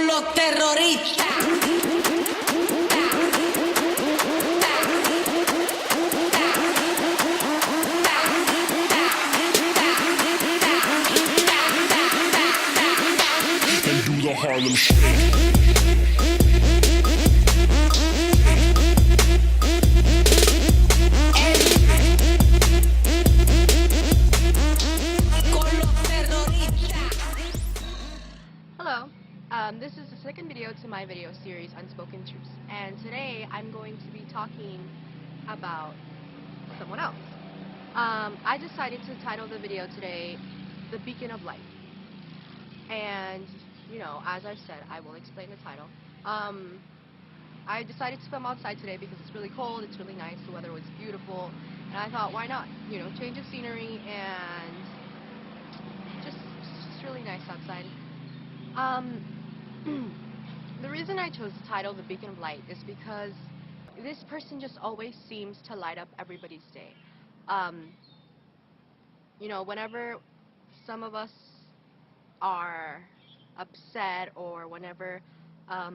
con los terroristas. And do the Harlem Shake. Hello, this is the second video to my video series Unspoken Truths, and today I'm going to be talking about someone else. I decided to title the video today, The Beacon of Light, and you know, as I've said, I will explain the title. I decided to film outside today because it's really cold, it's really nice, the weather was beautiful, and I thought, why not, you know, change of scenery, and just really nice outside. The reason I chose the title The Beacon of Light is because this person just always seems to light up everybody's day. You know, whenever some of us are upset, or whenever, I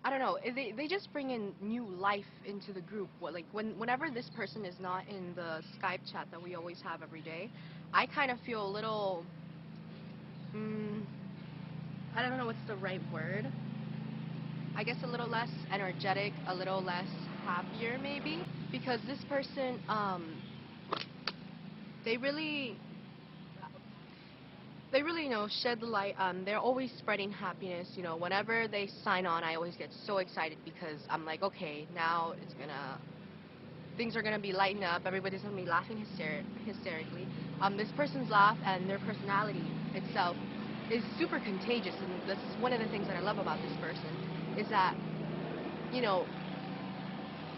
don't know, they just bring in new life into the group. Like whenever this person is not in the Skype chat that we always have every day, I kind of feel a little, I don't know what's the right word. I guess a little less energetic, a little less happier maybe, because this person, they really, you know, shed the light. They're always spreading happiness. You know, whenever they sign on, I always get so excited because I'm like, okay, now things are gonna be lighting up. Everybody's gonna be laughing hysterically. This person's laugh and their personality itself is super contagious, and that's one of the things that I love about this person, is that, you know,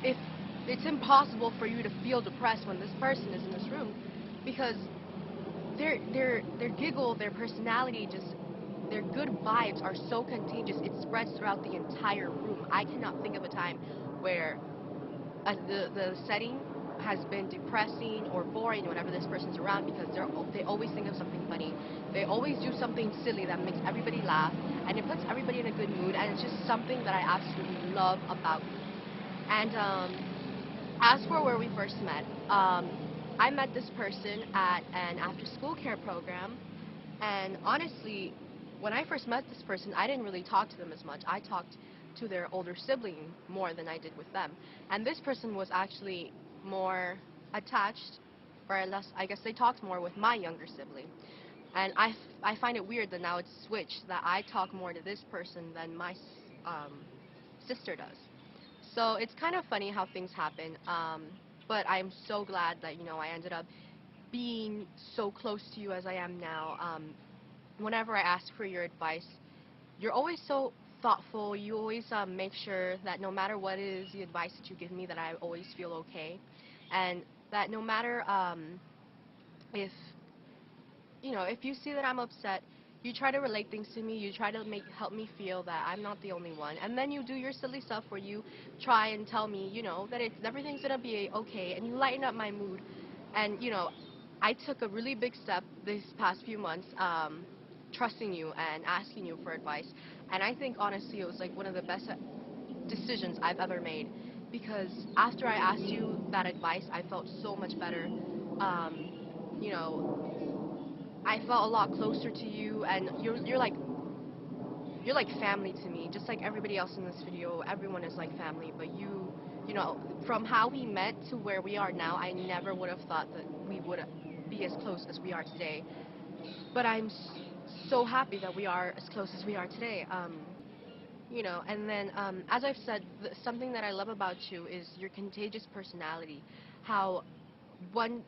if it's impossible for you to feel depressed when this person is in this room, because their giggle, their personality, just their good vibes are so contagious. It spreads throughout the entire room. I cannot think of a time where the setting has been depressing or boring whenever this person's around, because they always think of something funny. They always do something silly that makes everybody laugh, and it puts everybody in a good mood, and it's just something that I absolutely love about you. And as for where we first met, I met this person at an after-school care program, and honestly, when I first met this person, I didn't really talk to them as much. I talked to their older sibling more than I did with them, and this person was actually more attached, or less, I guess they talked more with my younger sibling. And I find it weird that now it's switched, that I talk more to this person than my sister does. So it's kind of funny how things happen, but I'm so glad that, you know, I ended up being so close to you as I am now. Whenever I ask for your advice, you're always so thoughtful. You always make sure that no matter what is the advice that you give me, that I always feel okay, and that no matter if, you know, if you see that I'm upset, you try to relate things to me. You try to help me feel that I'm not the only one, and then you do your silly stuff where you try and tell me, you know, that everything's gonna be okay, and you lighten up my mood. And you know, I took a really big step this past few months, trusting you and asking you for advice, and I think honestly it was like one of the best decisions I've ever made, because after I asked you that advice, I felt so much better. You know, I felt a lot closer to you, and you're like family to me, just like everybody else in this video. Everyone is like family, but you know, from how we met to where we are now, I never would have thought that we would be as close as we are today. But I'm so happy that we are as close as we are today. You know, and then as I've said, something that I love about you is your contagious personality. How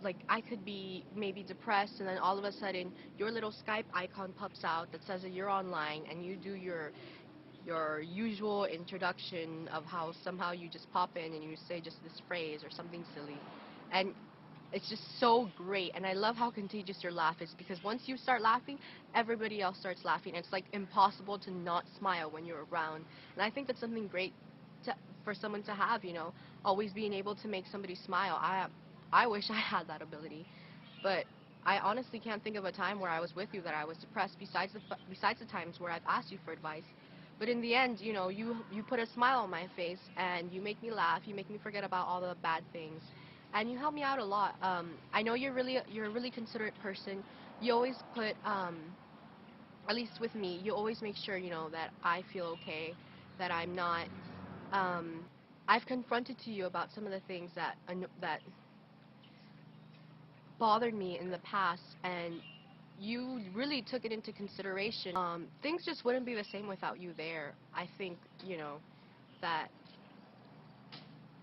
like I could be maybe depressed, and then all of a sudden your little Skype icon pops out that says that you're online, and you do your usual introduction of how somehow you just pop in and you say just this phrase or something silly, and it's just so great. And I love how contagious your laugh is, because once you start laughing, everybody else starts laughing. It's like impossible to not smile when you're around, and I think that's something great for someone to have, you know, always being able to make somebody smile. I wish I had that ability, but I honestly can't think of a time where I was with you that I was depressed besides the times where I've asked you for advice. But in the end, you put a smile on my face and you make me laugh. You make me forget about all the bad things, and you help me out a lot. I know you're a really considerate person. You always put at least with me, you always make sure that I feel okay, that I'm not. Um, I've confronted to you about some of the things that bothered me in the past, and you really took it into consideration. Things just wouldn't be the same without you there. I think, that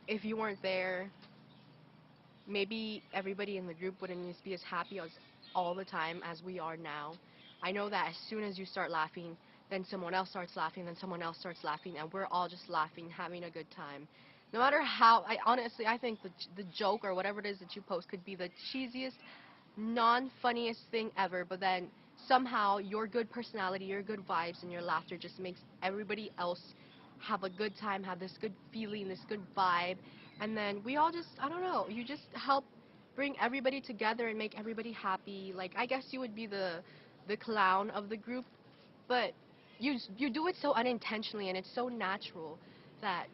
if you weren't there, maybe everybody in the group wouldn't just be as happy as all the time as we are now. I know that as soon as you start laughing, then someone else starts laughing, then someone else starts laughing, and we're all just laughing, having a good time. No matter how, I think the joke or whatever it is that you post could be the cheesiest, non-funniest thing ever, but then somehow your good personality, your good vibes, and your laughter just makes everybody else have a good time, have this good feeling, this good vibe, and then we all just, I don't know, you just help bring everybody together and make everybody happy. Like, I guess you would be the clown of the group, but you do it so unintentionally and it's so natural that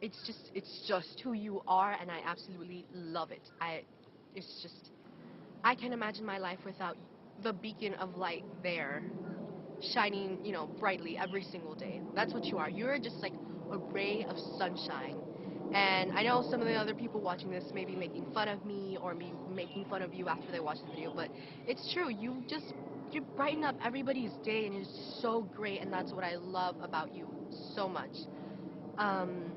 it's just who you are, and I absolutely love it. It's just, I can't imagine my life without the beacon of light there, shining, brightly every single day. That's what you are. You're just like a ray of sunshine. And I know some of the other people watching this may be making fun of me or me making fun of you after they watch the video, but it's true. You brighten up everybody's day, and it's so great, and that's what I love about you so much. Um,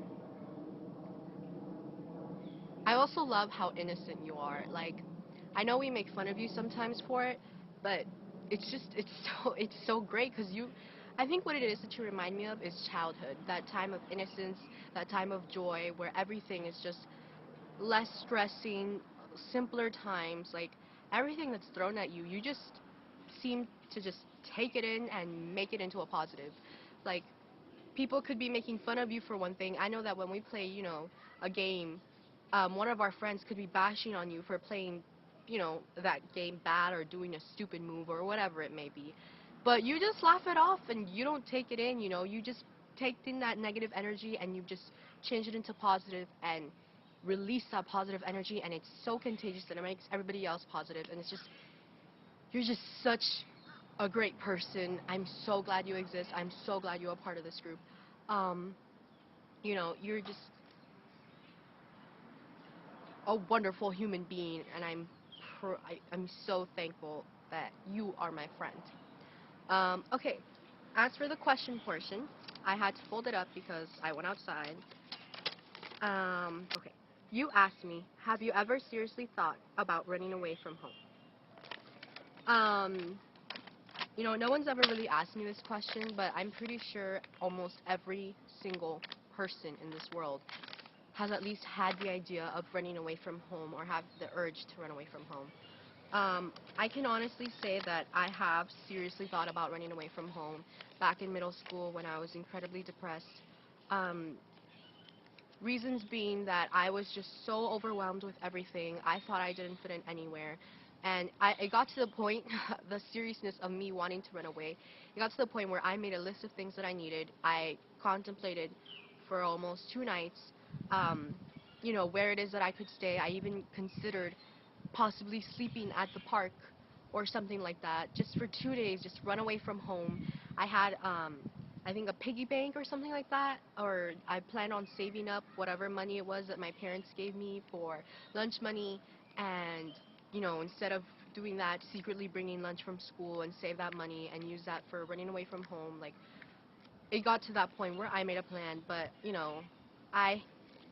I also love how innocent you are. Like, I know we make fun of you sometimes for it, but it's so great because I think what it is that you remind me of is childhood. That time of innocence, that time of joy where everything is just less stressing, simpler times. Like, everything that's thrown at you, you just seem to just take it in and make it into a positive. Like, people could be making fun of you for one thing. I know that when we play, a game, one of our friends could be bashing on you for playing, that game bad or doing a stupid move or whatever it may be. But you just laugh it off and you don't take it in, you just take in that negative energy and you just change it into positive and release that positive energy, and it's so contagious that it makes everybody else positive, and you're just such a great person. I'm so glad you exist. I'm so glad you're a part of this group. Um, you're just a wonderful human being, and I'm so thankful that you are my friend. Okay, as for the question portion, I had to fold it up because I went outside. Okay, you asked me, have you ever seriously thought about running away from home? Um, no one's ever really asked me this question, but I'm pretty sure almost every single person in this world has at least had the idea of running away from home or have the urge to run away from home. I can honestly say that I have seriously thought about running away from home back in middle school when I was incredibly depressed. Um, Reasons being that I was just so overwhelmed with everything. I thought I didn't fit in anywhere. And it got to the point, the seriousness of me wanting to run away, it got to the point where I made a list of things that I needed. I contemplated for almost 2 nights, um, where it is that I could stay. I even considered possibly sleeping at the park or something like that, just for 2 days, just run away from home. I had, I think, a piggy bank or something like that, or I planned on saving up whatever money it was that my parents gave me for lunch money, and, instead of doing that, secretly bringing lunch from school and save that money and use that for running away from home. Like, it got to that point where I made a plan, but, I,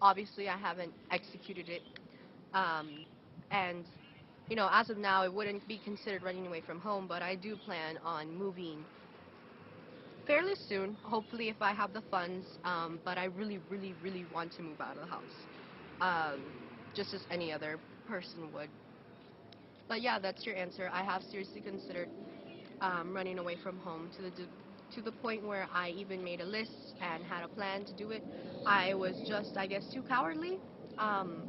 obviously I haven't executed it, and as of now, it wouldn't be considered running away from home, but I do plan on moving fairly soon, hopefully if I have the funds, but I really, really, really want to move out of the house, um, just as any other person would. But yeah, that's your answer. I have seriously considered running away from home to the point where I even made a list and had a plan to do it. I was just, I guess, too cowardly. Um,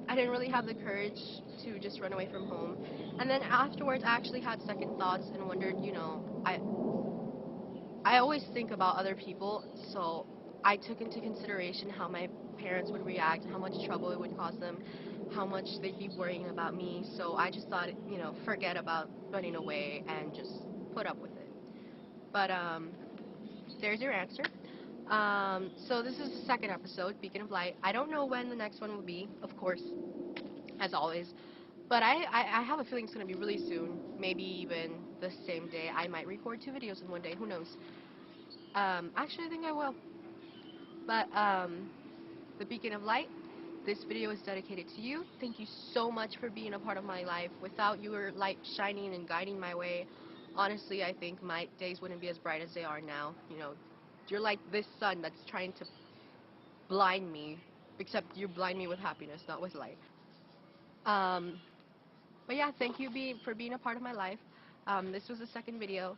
I didn't really have the courage to just run away from home. And then afterwards, I actually had second thoughts and wondered, I always think about other people, so I took into consideration how my parents would react, how much trouble it would cause them, how much they'd be worrying about me. So I just thought, forget about running away and just put up with it. But there's your answer. So this is the second episode, Beacon of Light. I don't know when the next one will be, of course, as always. But I have a feeling it's going to be really soon. Maybe even the same day. I might record 2 videos in one day. Who knows? Actually, I think I will. But the Beacon of Light, this video is dedicated to you. Thank you so much for being a part of my life. Without your light shining and guiding my way, honestly, I think my days wouldn't be as bright as they are now. You're like this sun that's trying to blind me, except you blind me with happiness, not with light. Um, but yeah, thank you for being a part of my life. This was the second video,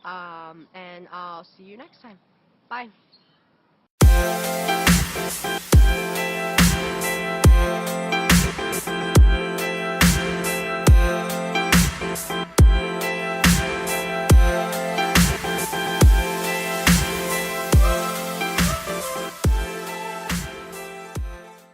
and I'll see you next time. Bye.